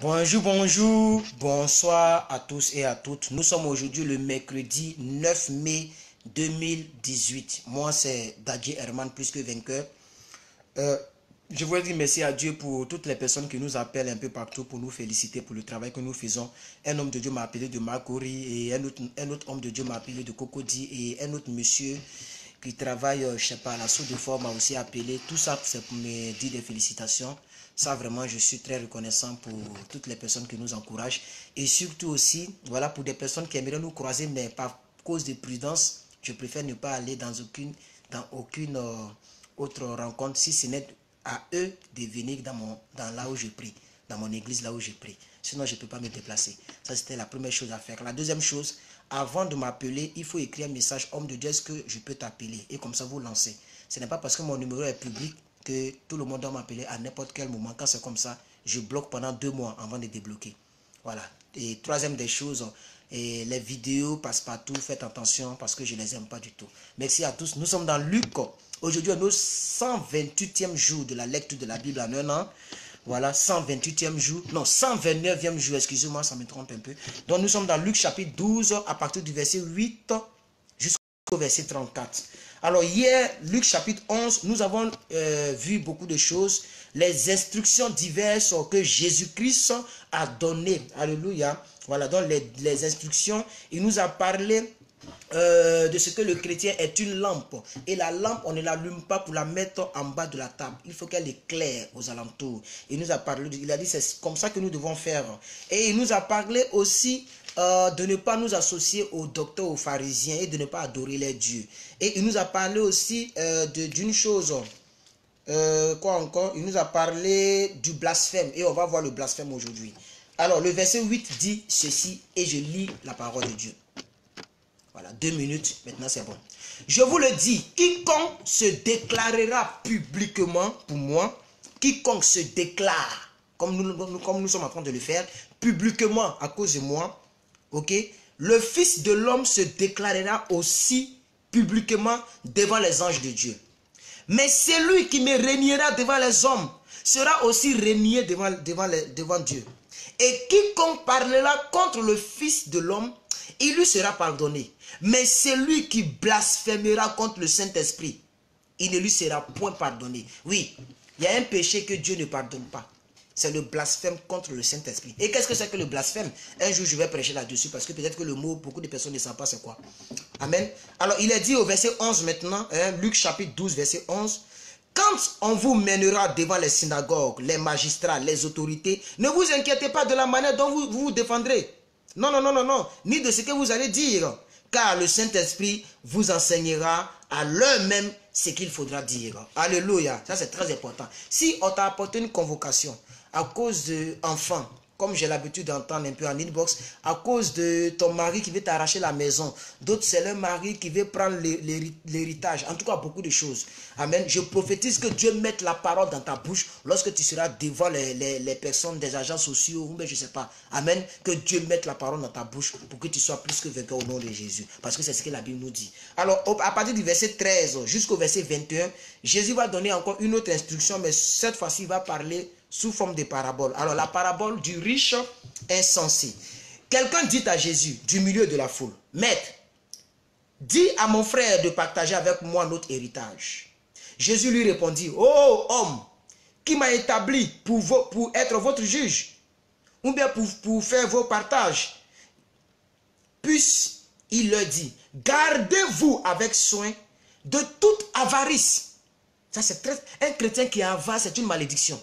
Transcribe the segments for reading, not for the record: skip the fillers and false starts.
Bonjour, bonjour, bonsoir à tous et à toutes. Nous sommes aujourd'hui le mercredi 9 mai 2018. Moi, c'est Dadji Herman, plus que vainqueur. Je voudrais dire merci à Dieu pour toutes les personnes qui nous appellent un peu partout pour nous féliciter pour le travail que nous faisons. Un homme de Dieu m'a appelé de Makori et un autre homme de Dieu m'a appelé de Cocody et un autre monsieur qui travaille, je sais pas, à la Sous de Fort m'a aussi appelé. Tout ça, c'est pour me dire des félicitations. Ça, vraiment, je suis très reconnaissant pour toutes les personnes qui nous encouragent. Et surtout aussi, voilà, pour des personnes qui aimeraient nous croiser, mais par cause de prudence, je préfère ne pas aller dans aucune autre rencontre, si ce n'est à eux de venir dans là où je prie, dans mon église, là où je prie. Sinon, je ne peux pas me déplacer. Ça, c'était la première chose à faire. La deuxième chose, avant de m'appeler, il faut écrire un message, homme de Dieu, est-ce que je peux t'appeler? Et comme ça, vous lancez. Ce n'est pas parce que mon numéro est public que tout le monde doit m'appeler à n'importe quel moment. Quand c'est comme ça, je bloque pendant 2 mois avant de débloquer. Voilà. Et troisième des choses, et les vidéos passent partout. Faites attention parce que je ne les aime pas du tout. Merci à tous. Nous sommes dans Luc. Aujourd'hui, on est au 128e jour de la lecture de la Bible en un an. Voilà, 128e jour. Non, 129e jour. Excusez-moi, ça me trompe un peu. Donc, nous sommes dans Luc chapitre 12 à partir du verset 8 jusqu'au verset 34. Alors hier, Luc chapitre 11, nous avons vu beaucoup de choses, les instructions diverses que Jésus-Christ a données. Alléluia. Voilà, donc les instructions, il nous a parlé de ce que le chrétien est une lampe. Et la lampe, on ne l'allume pas pour la mettre en bas de la table. Il faut qu'elle éclaire aux alentours. Il nous a parlé, il a dit c'est comme ça que nous devons faire. Et il nous a parlé aussi de ne pas nous associer aux docteurs, aux pharisiens et de ne pas adorer les dieux. Et il nous a parlé aussi d'une chose. Quoi encore? Il nous a parlé du blasphème. Et on va voir le blasphème aujourd'hui. Alors le verset 8 dit ceci et je lis la parole de Dieu. Voilà, 2 minutes, maintenant c'est bon. Je vous le dis, quiconque se déclarera publiquement pour moi, quiconque se déclare, comme nous sommes en train de le faire, publiquement à cause de moi, ok, le Fils de l'homme se déclarera aussi publiquement devant les anges de Dieu. Mais celui qui me régnera devant les hommes sera aussi régné devant Dieu. Et quiconque parlera contre le Fils de l'homme, il lui sera pardonné. Mais celui qui blasphémera contre le Saint-Esprit, il ne lui sera point pardonné. Oui, il y a un péché que Dieu ne pardonne pas. C'est le blasphème contre le Saint-Esprit. Et qu'est-ce que c'est que le blasphème? Un jour, je vais prêcher là-dessus parce que peut-être que le mot, beaucoup de personnes ne savent pas c'est quoi. Amen. Alors, il est dit au verset 11 maintenant, Luc chapitre 12, verset 11. Quand on vous mènera devant les synagogues, les magistrats, les autorités, ne vous inquiétez pas de la manière dont vous vous défendrez. Non, non, non, non, non. Ni de ce que vous allez dire. Car le Saint-Esprit vous enseignera à l'heure même ce qu'il faudra dire. Alléluia. Ça, c'est très important. Si on t'a apporté une convocation à cause d'enfants, comme j'ai l'habitude d'entendre un peu en inbox, à cause de ton mari qui veut t'arracher la maison, d'autres c'est leur mari qui veut prendre l'héritage, en tout cas beaucoup de choses. Amen. Je prophétise que Dieu mette la parole dans ta bouche lorsque tu seras devant les personnes des agents sociaux, ou bien je ne sais pas. Amen. Que Dieu mette la parole dans ta bouche pour que tu sois plus que vainqueur au nom de Jésus. Parce que c'est ce que la Bible nous dit. Alors, à partir du verset 13 jusqu'au verset 21, Jésus va donner encore une autre instruction, mais cette fois-ci, il va parler sous forme de parabole. Alors, la parabole du riche insensé. Quelqu'un dit à Jésus, du milieu de la foule, « Maître, dis à mon frère de partager avec moi notre héritage. » Jésus lui répondit, « Oh homme, qui m'a établi pour être votre juge, ou bien pour faire vos partages. » Puis il leur dit, « Gardez-vous avec soin de toute avarice. » Ça, c'est très... Un chrétien qui est avare, c'est une malédiction.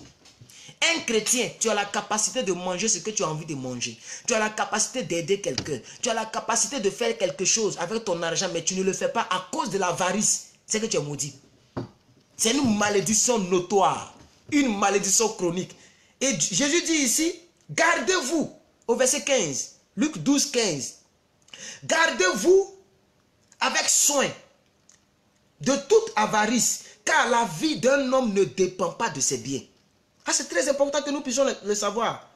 Un chrétien, tu as la capacité de manger ce que tu as envie de manger. Tu as la capacité d'aider quelqu'un. Tu as la capacité de faire quelque chose avec ton argent, mais tu ne le fais pas à cause de l'avarice. C'est que tu es maudit. C'est une malédiction notoire. Une malédiction chronique. Et Jésus dit ici, gardez-vous, au verset 15, Luc 12, 15. Gardez-vous avec soin de toute avarice, car la vie d'un homme ne dépend pas de ses biens. Ah, c'est très important que nous puissions le savoir.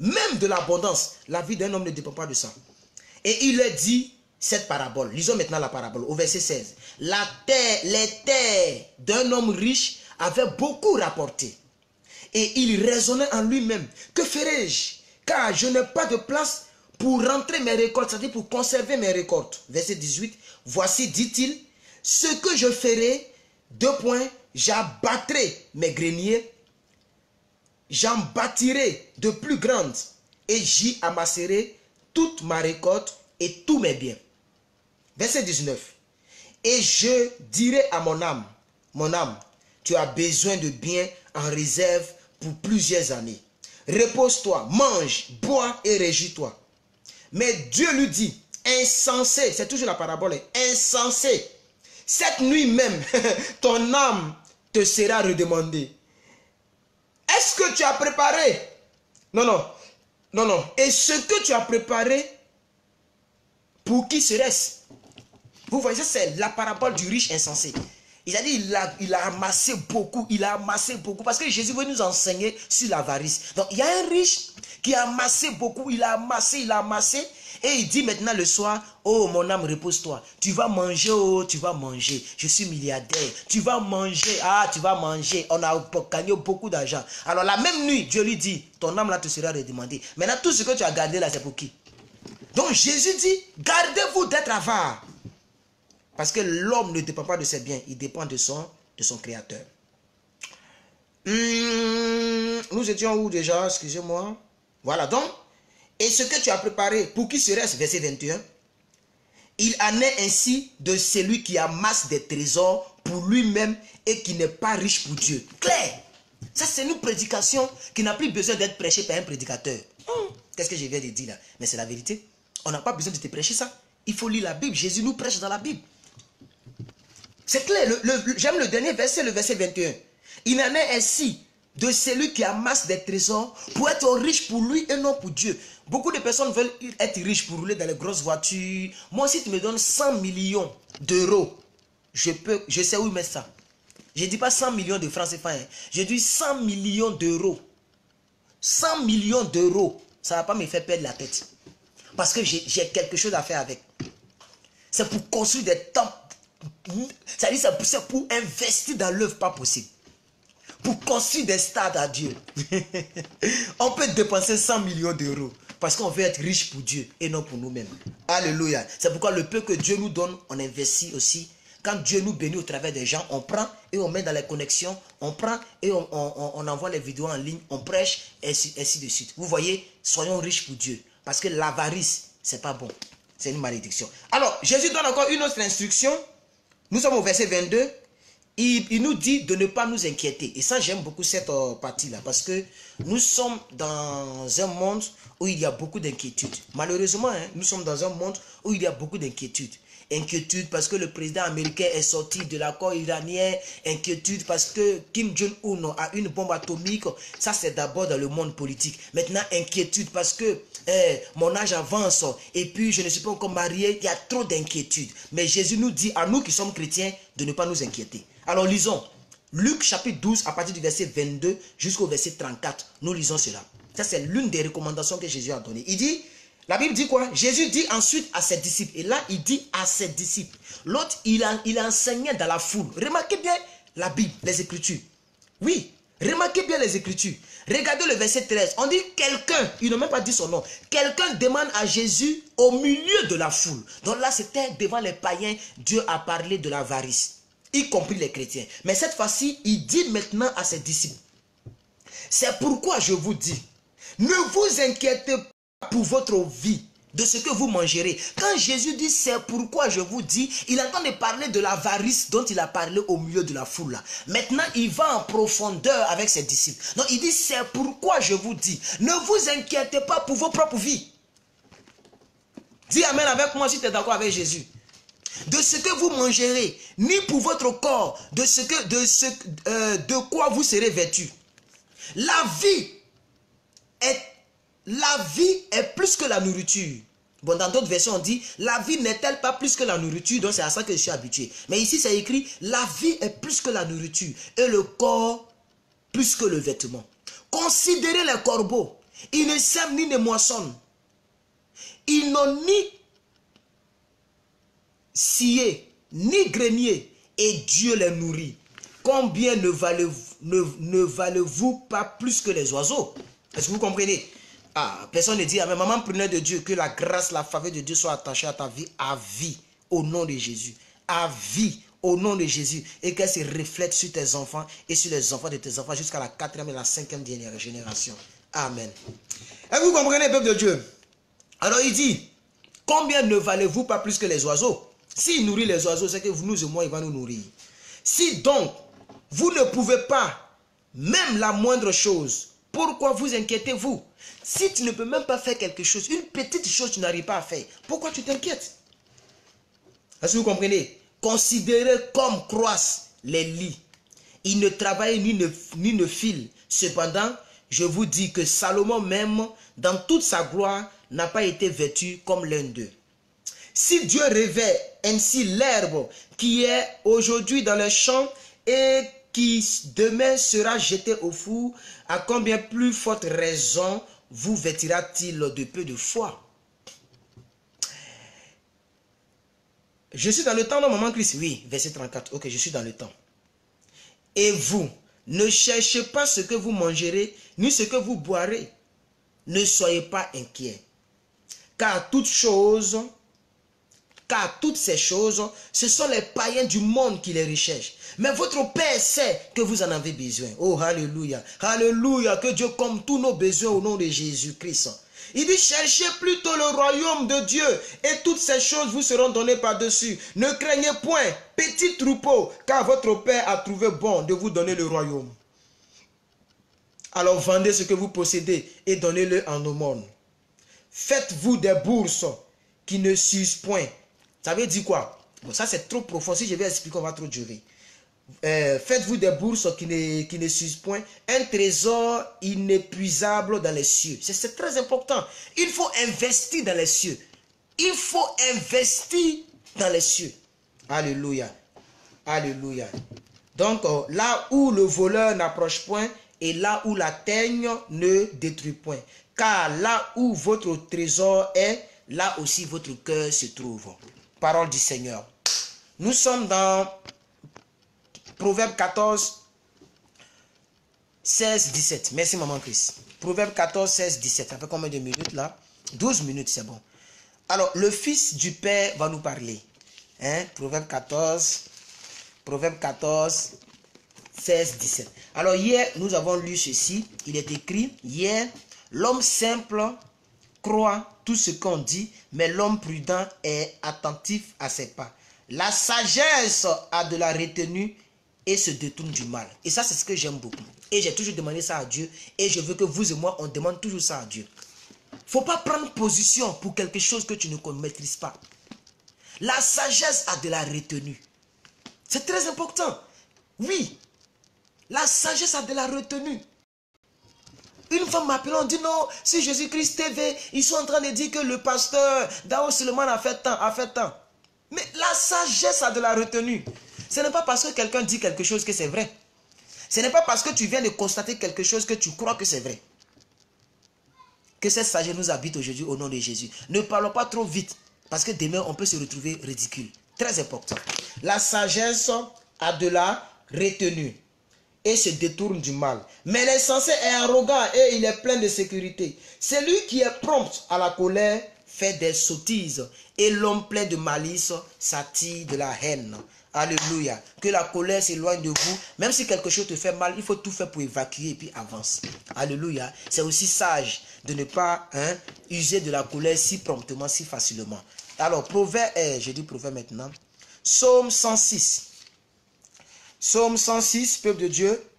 Même de l'abondance, la vie d'un homme ne dépend pas de ça. Et il leur dit cette parabole. Lisons maintenant la parabole au verset 16. Les terres d'un homme riche avaient beaucoup rapporté. Et il raisonnait en lui-même. Que ferai-je? Car je n'ai pas de place pour rentrer mes récoltes, c'est-à-dire pour conserver mes récoltes. Verset 18. Voici, dit-il, ce que je ferai, 2 points, j'abattrai mes greniers, j'en bâtirai de plus grandes, et j'y amasserai toute ma récolte et tous mes biens. Verset 19. Et je dirai à mon âme, tu as besoin de biens en réserve pour plusieurs années. Repose-toi, mange, bois et régis-toi. Mais Dieu lui dit, insensé, c'est toujours la parabole, insensé, cette nuit même, ton âme te sera redemandée. Est-ce que tu as préparé? Non. Et ce que tu as préparé, pour qui serait-ce? Vous voyez, c'est la parabole du riche insensé. Il a dit, il a amassé beaucoup, parce que Jésus veut nous enseigner sur l'avarice. Donc, il y a un riche qui a amassé beaucoup, il a amassé, et il dit maintenant le soir, oh mon âme, repose-toi, tu vas manger, oh, tu vas manger, je suis milliardaire, tu vas manger, tu vas manger, on a gagné beaucoup d'argent. Alors la même nuit, Dieu lui dit, ton âme là te sera redemandée. Maintenant, tout ce que tu as gardé là, c'est pour qui? Donc Jésus dit, gardez-vous d'être avare. Parce que l'homme ne dépend pas de ses biens, il dépend de son créateur. Nous étions où déjà? Excusez-moi. Voilà donc. Et ce que tu as préparé, pour qui serait-ce? Verset 21. Il en est ainsi de celui qui amasse des trésors pour lui-même et qui n'est pas riche pour Dieu. Clair. Ça, c'est une prédication qui n'a plus besoin d'être prêchée par un prédicateur. Qu'est-ce que je viens de dire là? Mais c'est la vérité. On n'a pas besoin de te prêcher ça. Il faut lire la Bible. Jésus nous prêche dans la Bible. C'est clair. J'aime le dernier verset, le verset 21. Il en est ainsi de celui qui amasse des trésors pour être riche pour lui et non pour Dieu. Beaucoup de personnes veulent être riches pour rouler dans les grosses voitures. Moi, si tu me donnes 100 millions d'euros, je sais où mettre ça. Je ne dis pas 100 millions de francs CFA. Je dis 100 millions d'euros. 100 millions d'euros, ça ne va pas me faire perdre la tête. Parce que j'ai quelque chose à faire avec. C'est pour construire des temples. C'est pour investir dans l'œuvre pas possible. Pour construire des stades à Dieu. On peut dépenser 100 millions d'euros. Parce qu'on veut être riche pour Dieu et non pour nous-mêmes. Alléluia. C'est pourquoi le peu que Dieu nous donne, on investit aussi. Quand Dieu nous bénit au travers des gens, on prend et on met dans les connexions. On prend et on envoie les vidéos en ligne. On prêche et ainsi de suite. Vous voyez, soyons riches pour Dieu. Parce que l'avarice, c'est pas bon. C'est une malédiction. Alors, Jésus donne encore une autre instruction. Nous sommes au verset 22. Il nous dit de ne pas nous inquiéter. Et ça, j'aime beaucoup cette partie-là. Parce que nous sommes dans un monde où il y a beaucoup d'inquiétudes. Malheureusement, nous sommes dans un monde où il y a beaucoup d'inquiétudes. Inquiétude parce que le président américain est sorti de l'accord iranien. Inquiétude parce que Kim Jong-un a une bombe atomique. Ça, c'est d'abord dans le monde politique. Maintenant, inquiétude parce que mon âge avance et puis je ne suis pas encore marié. Il y a trop d'inquiétude. Mais Jésus nous dit à nous qui sommes chrétiens de ne pas nous inquiéter. Alors lisons Luc chapitre 12 à partir du verset 22 jusqu'au verset 34. Nous lisons cela. Ça, c'est l'une des recommandations que Jésus a données. Il dit... La Bible dit quoi? Jésus dit ensuite à ses disciples. Et là, il dit à ses disciples. L'autre, il enseignait dans la foule. Remarquez bien la Bible, les Écritures. Oui, remarquez bien les Écritures. Regardez le verset 13. On dit quelqu'un, il n'a même pas dit son nom. Quelqu'un demande à Jésus au milieu de la foule. Donc là, c'était devant les païens. Dieu a parlé de l'avarice, y compris les chrétiens. Mais cette fois-ci, il dit maintenant à ses disciples. C'est pourquoi je vous dis, ne vous inquiétez pas pour votre vie, de ce que vous mangerez. Quand Jésus dit c'est pourquoi je vous dis, il entend de parler de l'avarice dont il a parlé au milieu de la foule là. Maintenant il va en profondeur avec ses disciples. Donc il dit c'est pourquoi je vous dis, ne vous inquiétez pas pour vos propres vies. Dis amen avec moi si tu es d'accord avec Jésus. De ce que vous mangerez, ni pour votre corps, de quoi vous serez vêtus. La vie est plus que la nourriture. Bon, dans d'autres versions, on dit, la vie n'est-elle pas plus que la nourriture? Donc, c'est à ça que je suis habitué. Mais ici, c'est écrit, la vie est plus que la nourriture et le corps plus que le vêtement. Considérez les corbeaux. Ils ne sèment ni ne moissonnent. Ils n'ont ni scié, ni grenier, et Dieu les nourrit. Combien ne valez-vous? ne valez-vous pas plus que les oiseaux? Est-ce que vous comprenez? Ah, personne ne dit, ah, mais maman, prenez de Dieu, que la grâce, la faveur de Dieu soit attachée à ta vie, à vie, au nom de Jésus. À vie, au nom de Jésus. Et qu'elle se reflète sur tes enfants et sur les enfants de tes enfants jusqu'à la 4e et la 5e dernière génération. Amen. Et vous comprenez, peuple de Dieu? Alors il dit, combien ne valez-vous pas plus que les oiseaux? S'il nourrit les oiseaux, c'est que nous et moi, il va nous nourrir. Si donc, vous ne pouvez pas, même la moindre chose, pourquoi vous inquiétez-vous? Si tu ne peux même pas faire quelque chose, une petite chose tu n'arrives pas à faire, pourquoi tu t'inquiètes? Est-ce que vous comprenez? Considérez comme croissent les lits. Ils ne travaillent ni ne filent. Cependant, je vous dis que Salomon même, dans toute sa gloire, n'a pas été vêtu comme l'un d'eux. Si Dieu revêt ainsi l'herbe qui est aujourd'hui dans les champs et qui demain sera jetée au four, à combien plus forte raison vous vêtira-t-il de peu de foi? Je suis dans le temps, non, maman Christ? Oui, verset 34. Ok, je suis dans le temps. Et vous, ne cherchez pas ce que vous mangerez, ni ce que vous boirez. Ne soyez pas inquiets. Car toutes ces choses, ce sont les païens du monde qui les recherchent. Mais votre Père sait que vous en avez besoin. Oh, alléluia. Alléluia. Que Dieu comble tous nos besoins au nom de Jésus-Christ. Il dit, cherchez plutôt le royaume de Dieu et toutes ces choses vous seront données par-dessus. Ne craignez point, petit troupeau, car votre Père a trouvé bon de vous donner le royaume. Alors vendez ce que vous possédez et donnez-le en aumône. Faites-vous des bourses qui ne s'usent point. Ça veut dire quoi? Bon, ça c'est trop profond. Si je vais expliquer, on va trop durer. Faites-vous des bourses qui ne s'usent point, un trésor inépuisable dans les cieux. C'est très important. Il faut investir dans les cieux. Il faut investir dans les cieux. Alléluia. Alléluia. Donc, là où le voleur n'approche point et là où la teigne ne détruit point. Car là où votre trésor est, là aussi votre cœur se trouve. Parole du Seigneur. Nous sommes dans Proverbe 14, 16, 17. Merci, maman Chris. Proverbe 14, 16, 17. Ça fait combien de minutes là? 12 minutes, c'est bon. Alors, le fils du Père va nous parler. Hein? Proverbe 14, 16, 17. Alors, hier, nous avons lu ceci. Il est écrit, hier, l'homme simple croit tout ce qu'on dit, mais l'homme prudent est attentif à ses pas. La sagesse a de la retenue et se détourne du mal. Et ça, c'est ce que j'aime beaucoup. Et j'ai toujours demandé ça à Dieu. Et je veux que vous et moi, on demande toujours ça à Dieu. Il ne faut pas prendre position pour quelque chose que tu ne maîtrises pas. La sagesse a de la retenue. C'est très important. Oui, la sagesse a de la retenue. Une femme m'appelle, on dit non, si Jésus-Christ TV, ils sont en train de dire que le pasteur Dao Suleiman a fait tant. Mais la sagesse a de la retenue. Ce n'est pas parce que quelqu'un dit quelque chose que c'est vrai. Ce n'est pas parce que tu viens de constater quelque chose que tu crois que c'est vrai. Que cette sagesse nous habite aujourd'hui au nom de Jésus. Ne parlons pas trop vite, parce que demain on peut se retrouver ridicule. Très important. La sagesse a de la retenue et se détourne du mal. Mais l'insensé est arrogant et il est plein de sécurité. Celui qui est prompt à la colère fait des sottises et l'homme plein de malice s'attire de la haine. Alléluia. Que la colère s'éloigne de vous. Même si quelque chose te fait mal, il faut tout faire pour évacuer et puis avance. Alléluia. C'est aussi sage de ne pas user de la colère si promptement, si facilement. Alors, proverbe, je dis proverbe maintenant. Psaume 106. Psaume 106, peuple de Dieu.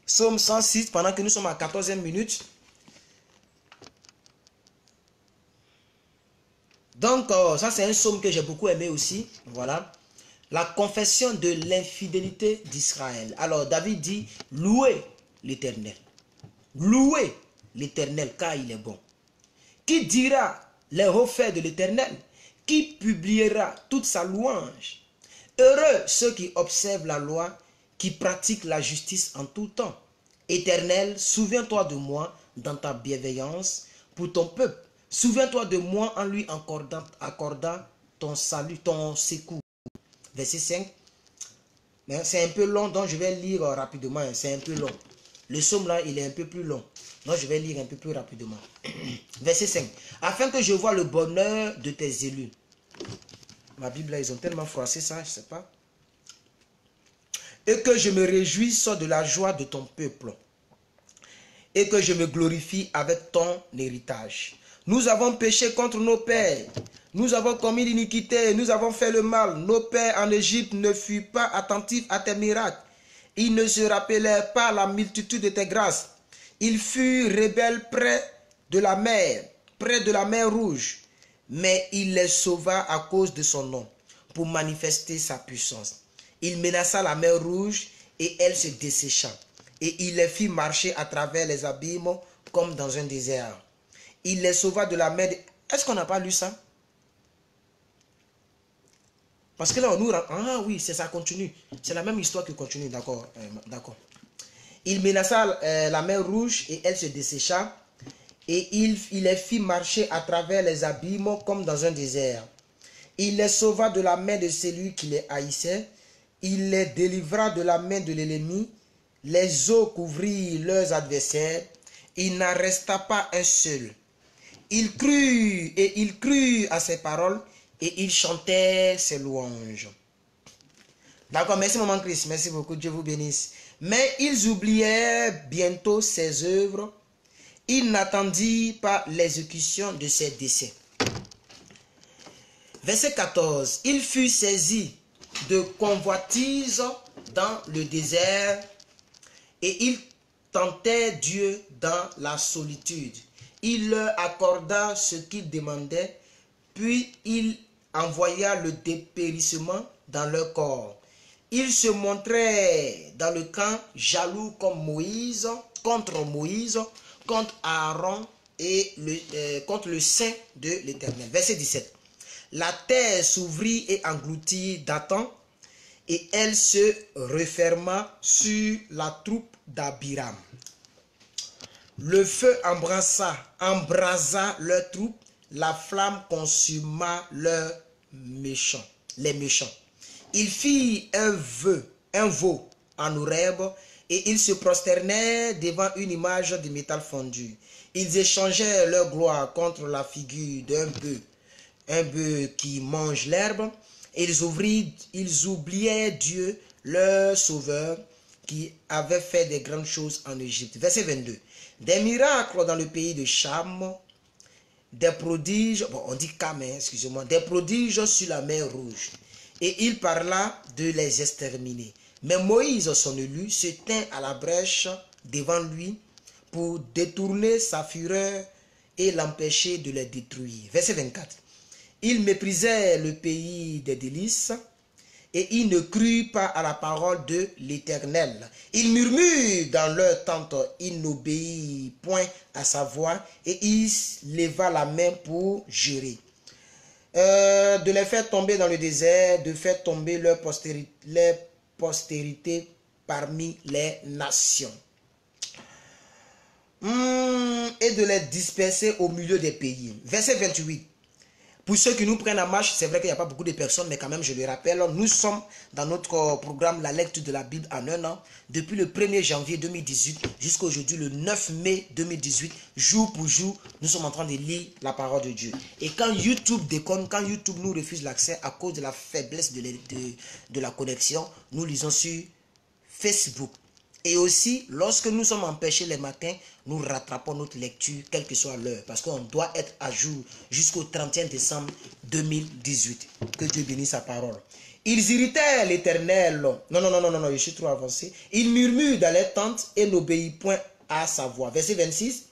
Psaume 106, pendant que nous sommes à 14e minute. Donc, ça c'est un psaume que j'ai beaucoup aimé aussi. Voilà. La confession de l'infidélité d'Israël. Alors, David dit, louez l'Éternel. Louez l'Éternel, car il est bon. Qui dira les hauts faits de l'Éternel? Qui publiera toute sa louange? Heureux ceux qui observent la loi, qui pratiquent la justice en tout temps. Éternel, souviens-toi de moi dans ta bienveillance pour ton peuple. Souviens-toi de moi en lui accordant ton salut, ton secours. Verset 5. C'est un peu long, donc je vais lire rapidement. C'est un peu long. Le psaume là, il est un peu plus long. Donc je vais lire un peu plus rapidement. Verset 5. Afin que je voie le bonheur de tes élus. Ma Bible là, ils ont tellement froissé ça, je ne sais pas. Et que je me réjouisse de la joie de ton peuple. Et que je me glorifie avec ton héritage. Nous avons péché contre nos pères. Nous avons commis l'iniquité. Nous avons fait le mal. Nos pères en Égypte ne furent pas attentifs à tes miracles. Ils ne se rappelèrent pas la multitude de tes grâces. Ils furent rebelles près de la mer rouge. Mais il les sauva à cause de son nom, pour manifester sa puissance. Il menaça la mer rouge et elle se dessécha. Et il les fit marcher à travers les abîmes comme dans un désert. Il les sauva de la mer. Est-ce qu'on n'a pas lu ça? Parce que là, on nous rend... Ah oui, ça continue. C'est la même histoire qui continue, d'accord. D'accord. Il menaça la mer rouge et elle se dessécha. Et il les fit marcher à travers les abîmes comme dans un désert. Il les sauva de la main de celui qui les haïssait. Il les délivra de la main de l'ennemi. Les eaux couvrirent leurs adversaires. Il n'en resta pas un seul. Il crut à ses paroles et il chantait ses louanges. D'accord, merci maman Chris, merci beaucoup, Dieu vous bénisse. Mais ils oublièrent bientôt ses œuvres. Ils n'attendirent pas l'exécution de ses décès. Verset 14. Il fut saisi de convoitise dans le désert et il tentait Dieu dans la solitude. Il leur accorda ce qu'ils demandaient, puis il envoya le dépérissement dans leur corps. Ils se montraient dans le camp jaloux comme Moïse, contre Aaron et contre le Saint de l'Éternel. Verset 17. La terre s'ouvrit et engloutit Dathan, et elle se referma sur la troupe d'Abiram. Le feu embrasa leur troupe, la flamme consuma les méchants. Ils firent un veau en Horeb, et ils se prosternèrent devant une image de métal fondu. Ils échangèrent leur gloire contre la figure un bœuf qui mange l'herbe. Ils oubliaient Dieu, leur sauveur, qui avait fait des grandes choses en Égypte. Verset 22. Des miracles dans le pays de Cham, des prodiges, bon on dit Cam, excusez-moi, des prodiges sur la mer rouge. Et il parla de les exterminer. Mais Moïse, son élu, se tint à la brèche devant lui pour détourner sa fureur et l'empêcher de les détruire. Verset 24. Il méprisait le pays des délices et il ne crut pas à la parole de l'Éternel. Il murmure dans leur tente, il n'obéit point à sa voix et il leva la main pour jurer. De les faire tomber dans le désert, de faire tomber leur postérité parmi les nations. Et de les disperser au milieu des pays. Verset 28. Pour ceux qui nous prennent en marche, c'est vrai qu'il n'y a pas beaucoup de personnes, mais quand même, je le rappelle, nous sommes dans notre programme La lecture de la Bible en un an, depuis le 1er janvier 2018 jusqu'à aujourd'hui, le 9 mai 2018, jour pour jour, nous sommes en train de lire la parole de Dieu. Et quand YouTube déconne, quand YouTube nous refuse l'accès à cause de la faiblesse de la connexion, nous lisons sur Facebook. Et aussi, lorsque nous sommes empêchés les matins, nous rattrapons notre lecture, quelle que soit l'heure. Parce qu'on doit être à jour jusqu'au 31 décembre 2018. Que Dieu bénisse sa parole. Ils irritèrent l'Éternel. Non, je suis trop avancé. Ils murmurent dans les tentes et n'obéissent point à sa voix. Verset 26.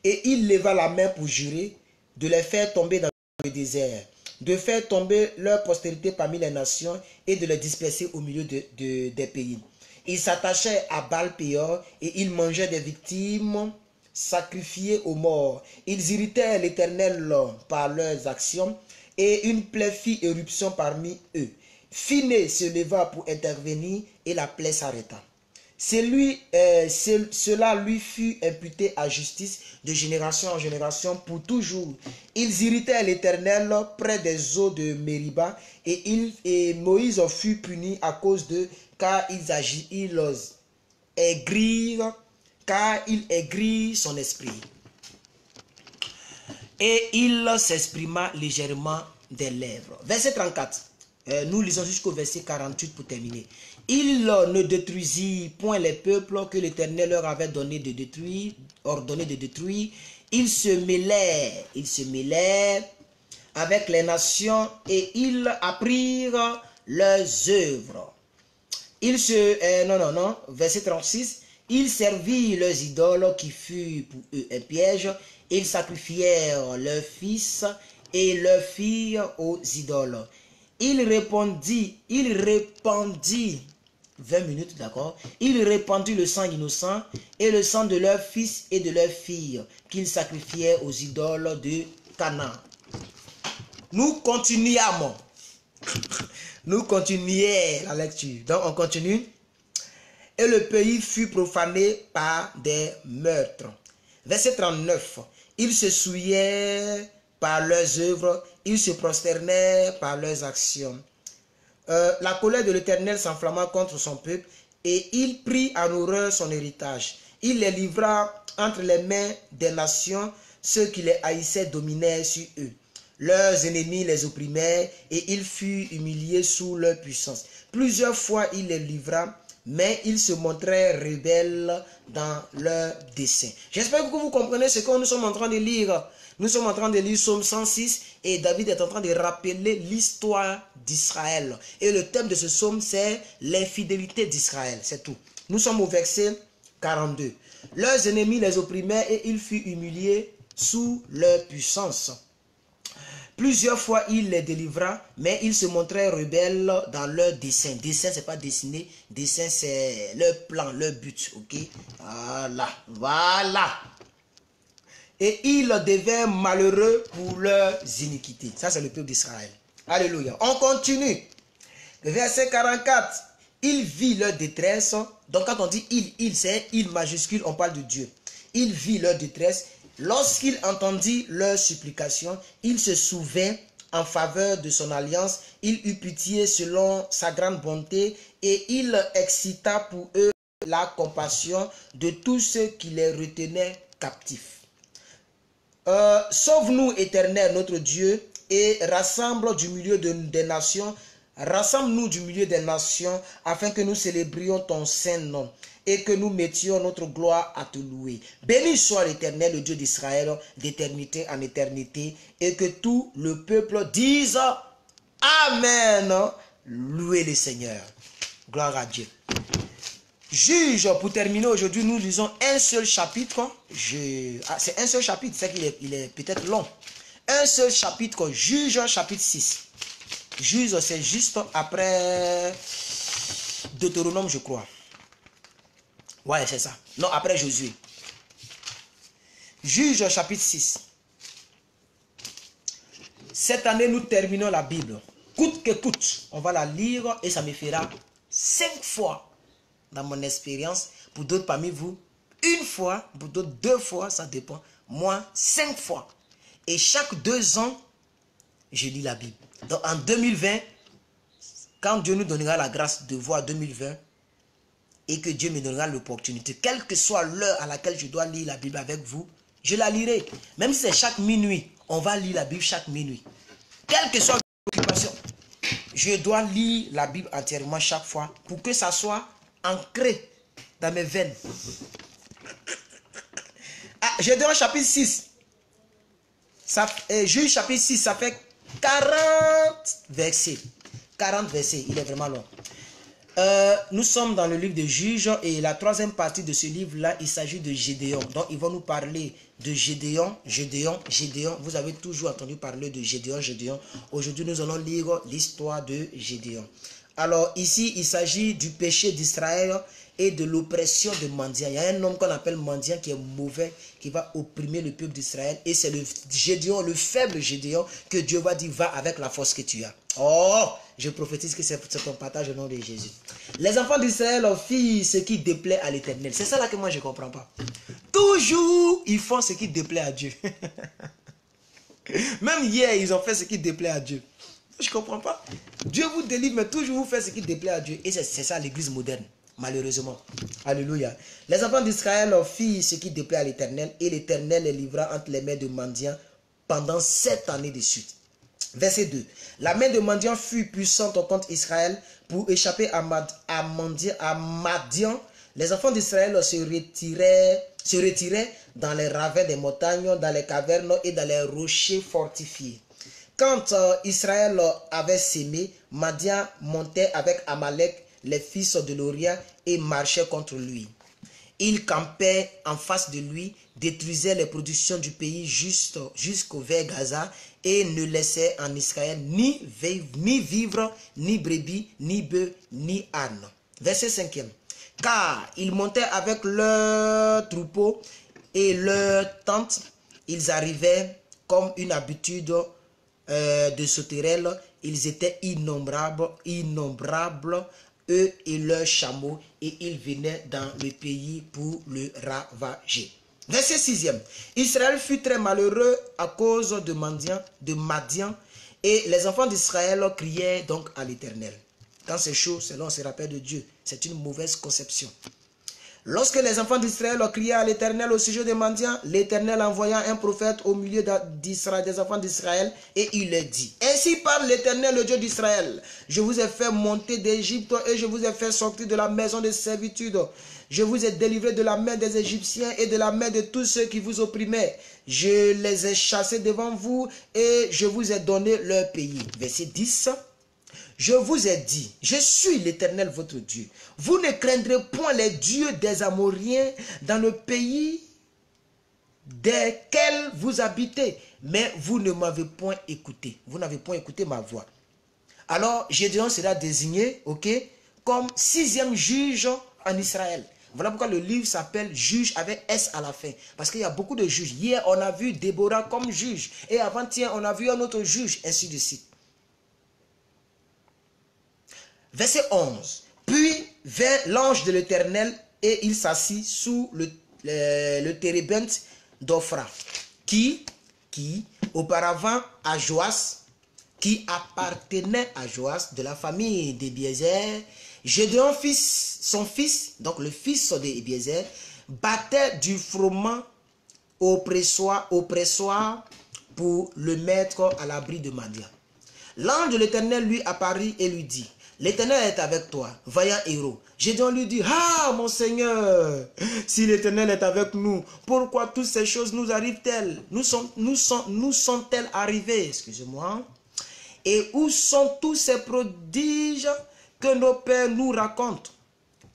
Et il leva la main pour jurer de les faire tomber dans le désert, de faire tomber leur postérité parmi les nations et de les disperser au milieu des pays. Ils s'attachaient à Baal-Péor et ils mangeaient des victimes sacrifiées aux morts. Ils irritèrent l'Éternel par leurs actions et une plaie fit éruption parmi eux. Phiné se leva pour intervenir et la plaie s'arrêta. Cela lui fut imputé à justice de génération en génération pour toujours. Ils irritèrent l'Éternel près des eaux de Mériba et Moïse fut puni à cause de car ils aigrirent, car il aigrit son esprit. Et il s'exprima légèrement des lèvres. Verset 34. Nous lisons jusqu'au verset 48 pour terminer. Il ne détruisit point les peuples que l'Éternel leur avait ordonné de détruire. Ils se mêlaient avec les nations et ils apprirent leurs œuvres. Verset 36. Ils servirent leurs idoles qui furent pour eux un piège. Ils sacrifièrent leurs fils et leurs filles aux idoles. Il répandit 20 minutes, d'accord. Il répandit le sang innocent et le sang de leurs fils et de leurs filles qu'ils sacrifiaient aux idoles de Canaan. Nous continuons la lecture. Donc on continue. Et le pays fut profané par des meurtres. Verset 39. Ils se souillaient par leurs œuvres, ils se prosternaient par leurs actions. La colère de l'Éternel s'enflamma contre son peuple et il prit en horreur son héritage. Il les livra entre les mains des nations, ceux qui les haïssaient dominèrent sur eux. Leurs ennemis les opprimaient et ils furent humiliés sous leur puissance. Plusieurs fois il les livra, mais ils se montraient rebelles dans leurs desseins. J'espère que vous comprenez ce que nous sommes en train de lire. Nous sommes en train de lire Psaume 106 et David est en train de rappeler l'histoire d'Israël. Et le thème de ce psaume, c'est l'infidélité d'Israël. C'est tout. Nous sommes au verset 42. Leurs ennemis les opprimaient et ils furent humiliés sous leur puissance. Plusieurs fois, il les délivra, mais ils se montraient rebelles dans leur dessein. Dessein, ce n'est pas dessiner. Dessein, c'est leur plan, leur but. Ok? Voilà. Et ils devinrent malheureux pour leurs iniquités. Ça, c'est le peuple d'Israël. Alléluia. On continue. Verset 44. Il vit leur détresse. Donc, quand on dit il, c'est il majuscule, on parle de Dieu. Il vit leur détresse. Lorsqu'il entendit leurs supplications, il se souvint en faveur de son alliance. Il eut pitié selon sa grande bonté et il excita pour eux la compassion de tous ceux qui les retenaient captifs. Sauve-nous, Éternel, notre Dieu, et rassemble du milieu des nations. Rassemble-nous du milieu des nations, afin que nous célébrions ton saint nom et que nous mettions notre gloire à te louer. Béni soit l'Éternel, le Dieu d'Israël, d'éternité en éternité, et que tout le peuple dise Amen. Louez le Seigneur. Gloire à Dieu. Juge, pour terminer aujourd'hui, nous lisons un seul chapitre. C'est un seul chapitre, c'est qu'il est peut-être long. Un seul chapitre, Juge, chapitre 6. Juge, c'est juste après Deutéronome, je crois. Ouais, c'est ça. Non, après Josué. Juge, chapitre 6. Cette année, nous terminons la Bible. Coûte que coûte, on va la lire et ça me fera 5 fois dans mon expérience. Pour d'autres parmi vous, 1 fois, pour d'autres 2 fois, ça dépend. Moi, 5 fois. Et chaque 2 ans, je lis la Bible. Donc en 2020, quand Dieu nous donnera la grâce de voir 2020 et que Dieu me donnera l'opportunité, quelle que soit l'heure à laquelle je dois lire la Bible avec vous, je la lirai. Même si c'est chaque minuit, on va lire la Bible chaque minuit. Quelle que soit l'occupation, je dois lire la Bible entièrement chaque fois pour que ça soit ancré dans mes veines. Je donne chapitre 6. Juge chapitre 6, ça fait 40 versets. 40 versets, il est vraiment long. Nous sommes dans le livre de Juges et la 3e partie de ce livre-là, il s'agit de Gédéon. Donc, ils vont nous parler de Gédéon. Vous avez toujours entendu parler de Gédéon. Aujourd'hui, nous allons lire l'histoire de Gédéon. Alors, ici, il s'agit du péché d'Israël et de l'oppression de Mandian. Il y a un homme qu'on appelle Mandian qui est mauvais, qui va opprimer le peuple d'Israël. Et c'est le Gédéon, le faible Gédéon, que Dieu va dire, va avec la force que tu as. Oh, je prophétise que c'est ton partage au nom de Jésus. Les enfants d'Israël firent ce qui déplaît à l'Éternel. C'est ça là que moi je ne comprends pas. Toujours, ils font ce qui déplaît à Dieu. Même hier, ils ont fait ce qui déplaît à Dieu. Je ne comprends pas. Dieu vous délivre, mais toujours vous faites ce qui déplaît à Dieu. Et c'est ça l'église moderne, malheureusement. Alléluia. Les enfants d'Israël firent ce qui déplaît à l'Éternel, et l'Éternel les livra entre les mains de mendiants pendant 7 années de suite. Verset 2. La main de mendiant fut puissante contre Israël pour échapper à Madian. Les enfants d'Israël se retiraient dans les ravins des montagnes, dans les cavernes et dans les rochers fortifiés. Quand Israël avait sémé, Madian montait avec Amalek, les fils de Loria, et marchait contre lui. Il campait en face de lui, détruisait les productions du pays jusqu'au vers Gaza et ne laissait en Israël ni vivre, ni brebis, ni bœufs, ni ânes. Verset 5. Car ils montaient avec leurs troupeaux et leurs tentes, ils arrivaient comme une habitude de sauterelles, ils étaient innombrables, eux et leurs chameaux, et ils venaient dans le pays pour le ravager. Verset 6. Israël fut très malheureux à cause de Madian, et les enfants d'Israël criaient donc à l'Éternel. Quand c'est chaud, c'est là on se rappelle de Dieu. C'est une mauvaise conception. Lorsque les enfants d'Israël criaient à l'Éternel au sujet des mendiants, l'Éternel envoya un prophète au milieu des enfants d'Israël et il leur dit: Ainsi parle l'Éternel, le Dieu d'Israël. Je vous ai fait monter d'Égypte et je vous ai fait sortir de la maison de servitude. Je vous ai délivré de la main des Égyptiens et de la main de tous ceux qui vous opprimaient. Je les ai chassés devant vous et je vous ai donné leur pays. Verset 10. Je vous ai dit, je suis l'Éternel votre Dieu. Vous ne craindrez point les dieux des Amoriens dans le pays desquels vous habitez. Mais vous ne m'avez point écouté. Vous n'avez point écouté ma voix. Alors, Gédéon sera désigné, comme 6e juge en Israël. Voilà pourquoi le livre s'appelle Juge avec S à la fin. Parce qu'il y a beaucoup de juges. Hier, on a vu Déborah comme juge. Et avant-hier, on a vu un autre juge, ainsi de suite. Verset 11. Puis vint l'ange de l'Éternel et il s'assit sous le térébinthe d'Ophra, qui auparavant à Joas, qui appartenait à Joas de la famille d'Ébiezer. Gédéon, son fils, donc le fils d'Ébiezer, battait du froment au pressoir pour le mettre à l'abri de Madian. L'ange de l'Éternel lui apparut et lui dit: L'Éternel est avec toi, vaillant héros. Gédéon lui dit: Ah, mon Seigneur, si l'Éternel est avec nous, pourquoi toutes ces choses nous arrivent-elles? Nous sont-elles arrivées? Excusez-moi. Et où sont tous ces prodiges que nos pères nous racontent?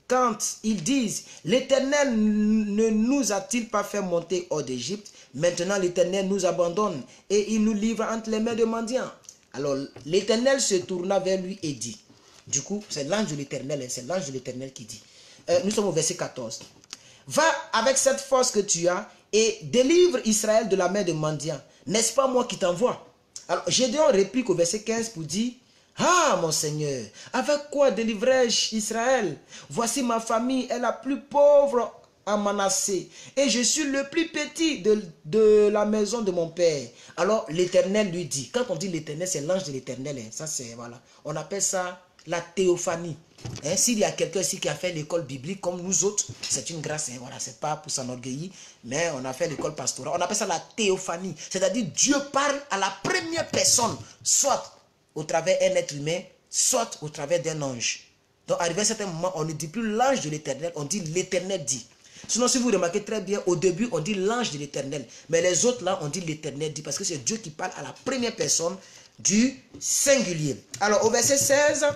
Quand ils disent: L'Éternel ne nous a-t-il pas fait monter hors d'Égypte? Maintenant l'Éternel nous abandonne et il nous livre entre les mains de mendiants. Alors l'Éternel se tourna vers lui et dit, du coup c'est l'ange de l'Éternel, c'est l'ange de l'Éternel qui dit, nous sommes au verset 14. Va avec cette force que tu as et délivre Israël de la main de mendiants. N'est-ce pas moi qui t'envoie? Alors Gédéon réplique au verset 15 pour dire: Ah, mon Seigneur, avec quoi délivrerai-je Israël? Voici ma famille est la plus pauvre à Manassé, et je suis le plus petit de la maison de mon père. Alors l'Éternel lui dit, quand on dit l'Éternel, c'est l'ange de l'Éternel, ça c'est, voilà, on appelle ça la théophanie. S'il y a quelqu'un ici qui a fait l'école biblique comme nous autres, c'est une grâce, voilà, c'est pas pour s'enorgueillir, mais on a fait l'école pastorale, on appelle ça la théophanie, c'est-à-dire Dieu parle à la première personne, soit au travers d'un être humain, soit au travers d'un ange. Donc arrivé à un certain moment, on ne dit plus l'ange de l'Éternel, on dit l'Éternel dit. Sinon, si vous remarquez très bien, au début, on dit l'ange de l'Éternel. Mais les autres, là, on dit l'Éternel dit. Parce que c'est Dieu qui parle à la première personne du singulier. Alors, au verset 16,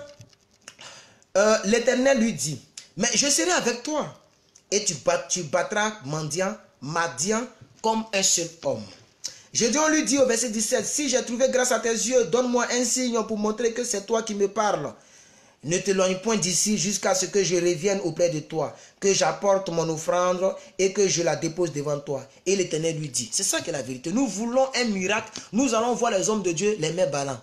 l'Éternel lui dit, mais je serai avec toi. Et tu battras Madian comme un seul homme. Gédéon lui dit au verset 17, si j'ai trouvé grâce à tes yeux, donne-moi un signe pour montrer que c'est toi qui me parles. Ne t'éloigne point d'ici jusqu'à ce que je revienne auprès de toi, que j'apporte mon offrande et que je la dépose devant toi. Et l'Éternel lui dit, c'est ça qui est la vérité. Nous voulons un miracle, nous allons voir les hommes de Dieu les mains ballants.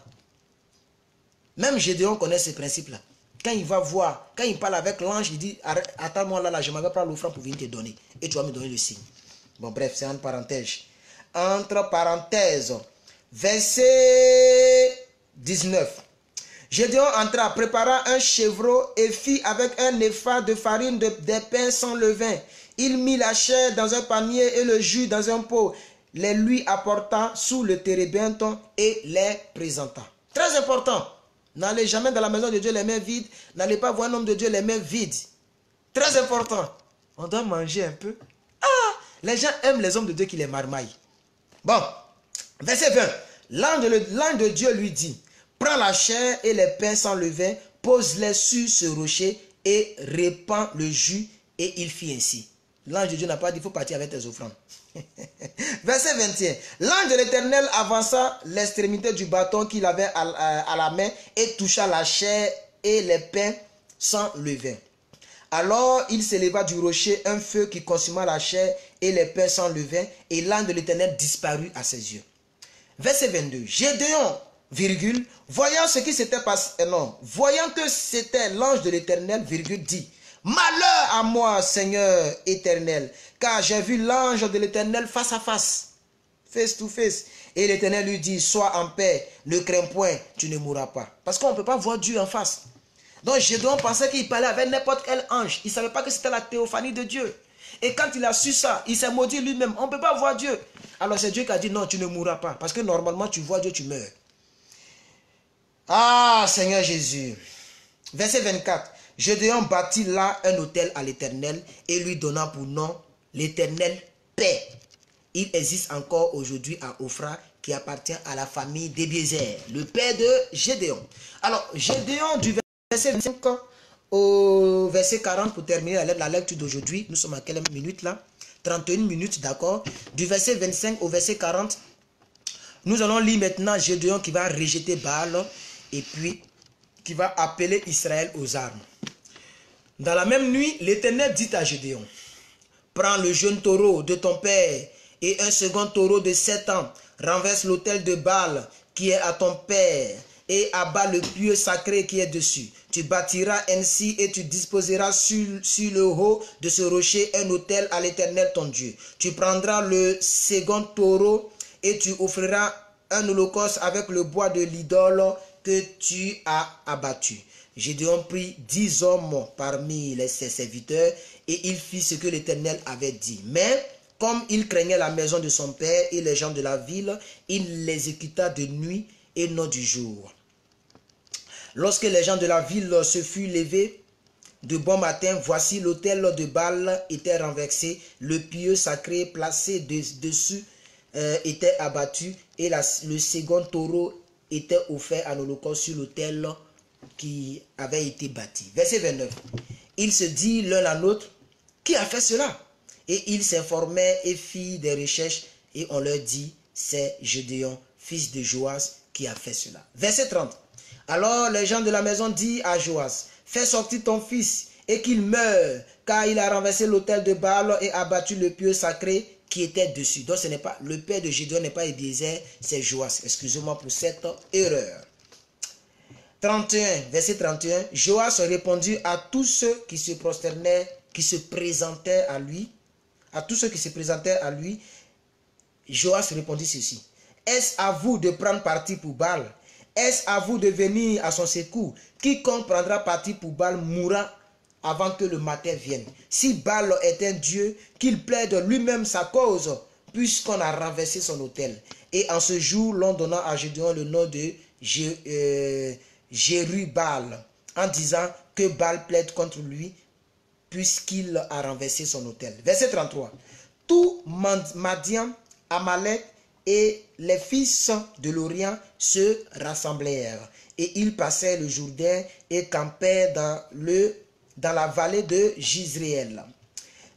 Même Gédéon connaît ces principes-là. Quand il va voir, quand il parle avec l'ange, il dit, attends-moi là, je m'en vais prendre l'offrande pour venir te donner. Et tu vas me donner le signe. Bon bref, c'est entre parenthèses. Entre parenthèses, verset 19. Gédéon entra, prépara un chevreau et fit avec un épha de farine des pains sans levain. Il mit la chair dans un panier et le jus dans un pot. Les lui apporta sous le térébinthe et les présenta. Très important. N'allez jamais dans la maison de Dieu les mains vides. N'allez pas voir un homme de Dieu les mains vides. Très important. On doit manger un peu. Ah, les gens aiment les hommes de Dieu qui les marmaillent. Bon, verset 20. L'ange de Dieu lui dit, prends la chair et les pains sans levain, pose-les sur ce rocher et répands le jus. Et il fit ainsi. L'ange de Dieu n'a pas dit, il faut partir avec tes offrandes. Verset 21. L'ange de l'Éternel avança l'extrémité du bâton qu'il avait à la main et toucha la chair et les pains sans levain. Alors il s'éleva du rocher un feu qui consuma la chair et les pains sans levain, et l'ange de l'Éternel disparut à ses yeux. Verset 22. Gédéon, virgule, voyant ce qui s'était passé, voyant que c'était l'ange de l'Éternel, virgule, dit, malheur à moi, Seigneur éternel, car j'ai vu l'ange de l'Éternel face à face, face to face. Et l'Éternel lui dit, sois en paix, ne crains point, tu ne mourras pas. Parce qu'on ne peut pas voir Dieu en face. Donc Gédéon pensait qu'il parlait avec n'importe quel ange. Il ne savait pas que c'était la théophanie de Dieu. Et quand il a su ça, il s'est maudit lui-même. On ne peut pas voir Dieu. Alors c'est Dieu qui a dit, non, tu ne mourras pas. Parce que normalement, tu vois Dieu, tu meurs. Ah, Seigneur Jésus. Verset 24. Gédéon bâtit là un autel à l'Éternel et lui donna pour nom l'Éternel paix. Il existe encore aujourd'hui à Ophra qui appartient à la famille d'Ebiézer, le père de Gédéon. Alors, Gédéon du verset 25 au verset 40 pour terminer la lecture d'aujourd'hui. Nous sommes à quelle minute là? 31 minutes, d'accord. Du verset 25 au verset 40, nous allons lire maintenant Gédéon qui va rejeter Baal et puis qui va appeler Israël aux armes. Dans la même nuit, l'Éternel dit à Gédéon, prends le jeune taureau de ton père et un second taureau de 7 ans, renverse l'autel de Baal qui est à ton père et abat le pieu sacré qui est dessus. Tu bâtiras ainsi et tu disposeras sur le haut de ce rocher un autel à l'Éternel ton Dieu. Tu prendras le second taureau et tu offriras un holocauste avec le bois de l'idole que tu as abattu. Gédéon prit 10 hommes parmi ses serviteurs et il fit ce que l'Éternel avait dit. Mais comme il craignait la maison de son père et les gens de la ville, il les exécuta de nuit et non du jour. Lorsque les gens de la ville se furent levés de bon matin, voici l'autel de Baal était renversé, le pieu sacré placé dessus était abattu et le second taureau était offert en holocauste sur l'autel qui avait été bâti. Verset 29. Ils se dirent l'un à l'autre, qui a fait cela? Et ils s'informèrent et firent des recherches et on leur dit, c'est Gédéon, fils de Joas, qui a fait cela. Verset 30. Alors les gens de la maison dirent à Joas, fais sortir ton fils et qu'il meure, car il a renversé l'autel de Baal et abattu le pieu sacré qui était dessus. Donc ce n'est pas, le père de Gédéon n'est pas Ebiézer, c'est Joas. Excusez-moi pour cette erreur. 31, verset 31, Joas répondit à tous ceux qui se prosternaient, qui se présentaient à lui. À tous ceux qui se présentaient à lui, Joas répondit ceci. Est-ce à vous de prendre parti pour Baal? Est-ce à vous de venir à son secours? Quiconque prendra parti pour Baal mourra avant que le matin vienne. Si Baal est un dieu, qu'il plaide lui-même sa cause, puisqu'on a renversé son autel. Et en ce jour, l'on donna à Gédéon le nom de Jérubbaal, en disant que Baal plaide contre lui, puisqu'il a renversé son autel. Verset 33. Tout Madian, Amalek et les fils de l'Orient se rassemblèrent. Et ils passèrent le Jourdain et campèrent dans la vallée de Jizréel.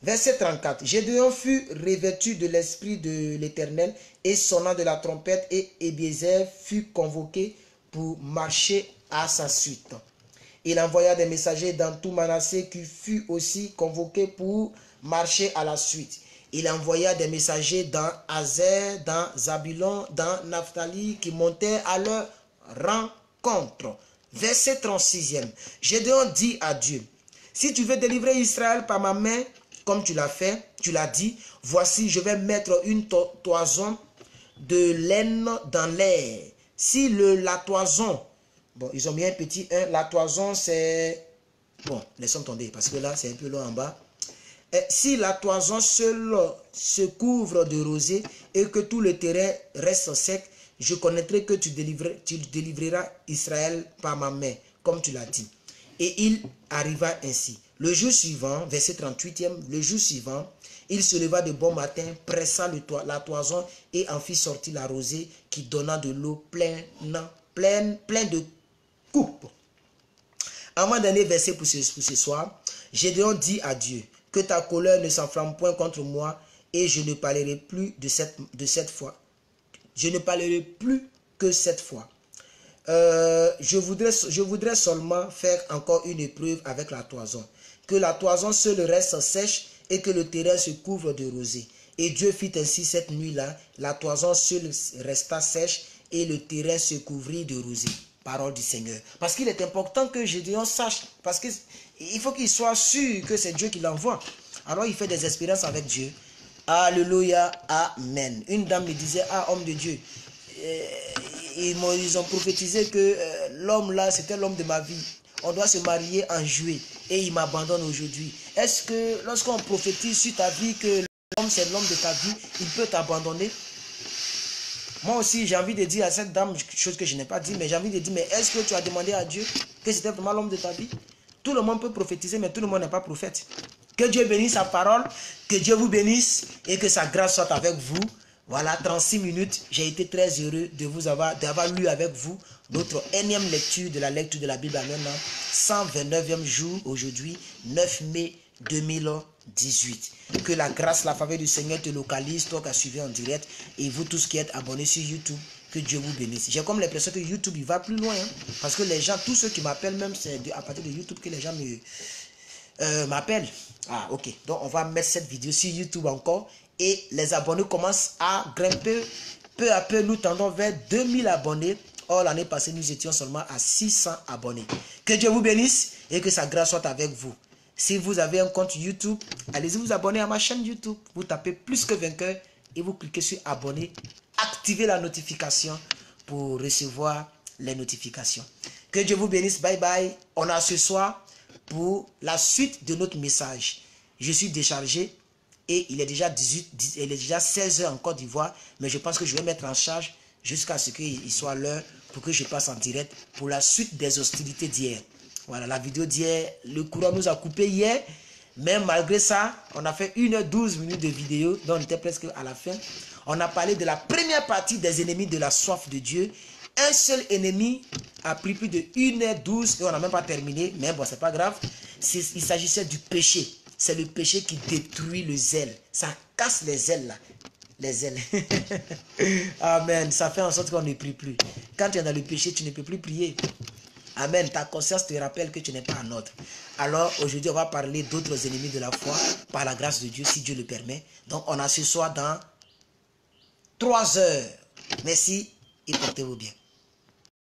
Verset 34. Gédéon fut revêtu de l'esprit de l'Éternel et sonnant de la trompette, et Ebiézer fut convoqué pour marcher à sa suite. Il envoya des messagers dans tout Manassé qui fut aussi convoqué pour marcher à la suite. Il envoya des messagers dans Azer, dans Zabulon, dans Naphtali qui montaient à leur rencontre. Verset 36e. Gédéon dit à Dieu, si tu veux délivrer Israël par ma main, comme tu l'as fait, tu l'as dit, voici je vais mettre une toison de laine dans l'air Si la toison, bon, ils ont mis un petit 1, la toison c'est, bon, laissons tomber, parce que là, c'est un peu loin en bas. Si la toison seule se couvre de rosée et que tout le terrain reste sec, je connaîtrai que tu délivreras Israël par ma main, comme tu l'as dit. Et il arriva ainsi. Le jour suivant, verset 38e, le jour suivant, il se leva de bon matin, pressa la toison et en fit sortir la rosée qui donna de l'eau plein de coupes. Avant dernier verset pour ce soir, Gédéon dit à Dieu, que ta colère ne s'enflamme point contre moi et je ne parlerai plus de cette fois. Je ne parlerai plus que cette fois. Je voudrais seulement faire encore une épreuve avec la toison. Que la toison seule reste sèche et que le terrain se couvre de rosée. Et Dieu fit ainsi cette nuit-là. La toison seule resta sèche et le terrain se couvrit de rosée. Parole du Seigneur. Parce qu'il est important que Gédéon sache. Parce qu'il faut qu'il soit sûr que c'est Dieu qui l'envoie. Alors il fait des expériences avec Dieu. Alléluia. Amen. Une dame me disait, ah homme de Dieu. Ils ont prophétisé que l'homme là, c'était l'homme de ma vie. On doit se marier en juillet. Et il m'abandonne aujourd'hui. Est-ce que lorsqu'on prophétise sur ta vie que l'homme c'est l'homme de ta vie, il peut t'abandonner? Moi aussi, j'ai envie de dire à cette dame, chose que je n'ai pas dit, mais j'ai envie de dire, mais est-ce que tu as demandé à Dieu que c'était vraiment l'homme de ta vie? Tout le monde peut prophétiser, mais tout le monde n'est pas prophète. Que Dieu bénisse sa parole, que Dieu vous bénisse et que sa grâce soit avec vous. Voilà, 36 minutes. J'ai été très heureux d'avoir lu avec vous notre énième lecture de la Bible. Maintenant, 129e jour aujourd'hui, 9 mai 2018. Que la grâce, la faveur du Seigneur te localise, toi qui as suivi en direct, et vous tous qui êtes abonnés sur YouTube, que Dieu vous bénisse. J'ai comme l'impression que YouTube, il va plus loin, hein, parce que les gens, tous ceux qui m'appellent, même c'est à partir de YouTube que les gens m'appellent. Ah, ok. Donc, on va mettre cette vidéo sur YouTube encore, et les abonnés commencent à grimper. Peu à peu, nous tendons vers 2000 abonnés. Or, l'année passée, nous étions seulement à 600 abonnés. Que Dieu vous bénisse et que sa grâce soit avec vous. Si vous avez un compte YouTube, allez-y vous abonner à ma chaîne YouTube. Vous tapez plus que vainqueur et vous cliquez sur abonner. Activez la notification pour recevoir les notifications. Que Dieu vous bénisse. Bye bye. On a ce soir pour la suite de notre message. Je suis déchargé et il est déjà 16 h en Côte d'Ivoire. Mais je pense que je vais mettre en charge jusqu'à ce qu'il soit l'heure pour que je passe en direct pour la suite des hostilités d'hier. Voilà, la vidéo d'hier, le courant nous a coupé hier, mais malgré ça, on a fait 1h12 de vidéo, donc on était presque à la fin. On a parlé de la première partie des ennemis de la soif de Dieu. Un seul ennemi a pris plus de 1h12 et on n'a même pas terminé, mais bon, c'est pas grave. Il s'agissait du péché. C'est le péché qui détruit le zèle. Ça casse les ailes là. Les ailes. Amen. Ça fait en sorte qu'on ne prie plus. Quand tu es dans le péché, tu ne peux plus prier. Amen. Ta conscience te rappelle que tu n'es pas en ordre. Alors, aujourd'hui, on va parler d'autres ennemis de la foi par la grâce de Dieu, si Dieu le permet. Donc, on a ce soir dans 3 heures. Merci et portez-vous bien.